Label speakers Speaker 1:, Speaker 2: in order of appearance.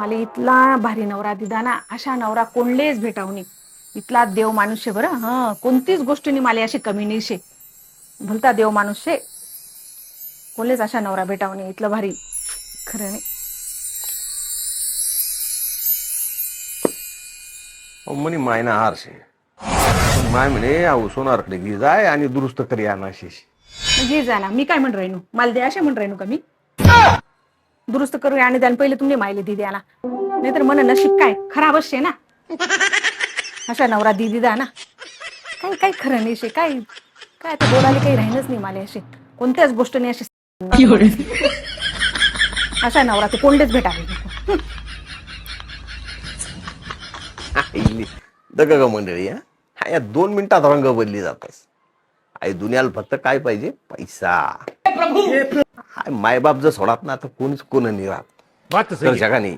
Speaker 1: मला इथला भारी नवरा दिदा ना, अशा नवरा कोणलेच भेटावनी. इथला देव माणूस बरं. कोणतीच गोष्टीनी मला अशी कमी नाही शे. भलता देव माणूस शे. कोणलेच अशा नवरा भेटावनी इथलं भारी. खरं नाही.
Speaker 2: म्हणे मायना हारशे माय म्हणे अहो सोनारकडे घे जाय आणि दुरुस्त करी आणाशी.
Speaker 1: घे जा ना. मी काय म्हण राहिनो, मला दे अशा म्हण राहिनो का मी? दुरुस्त करू आणि द्या पहिले तुम्ही मायले दी द्या ना. नाहीतर मन नशीब काय खराब असते ना. अशा नवरा दी द्या ना. काही काही खरं नाही शे. काय काय आता बोलायला काही राहीनच नाही मला असे. कोणत्याच गोष्टीने असे अशा नवरा ते कोणतेच भेटावे.
Speaker 2: दग ग मंडळी हा या 2 मिनिटात रंग बदली जातस. आई दुनियाला फक्त काय पाहिजे? पैसा. हाय मायबाप जर सोडात ना तर कोणीच कोण नाही राहत. तर जगा नाही.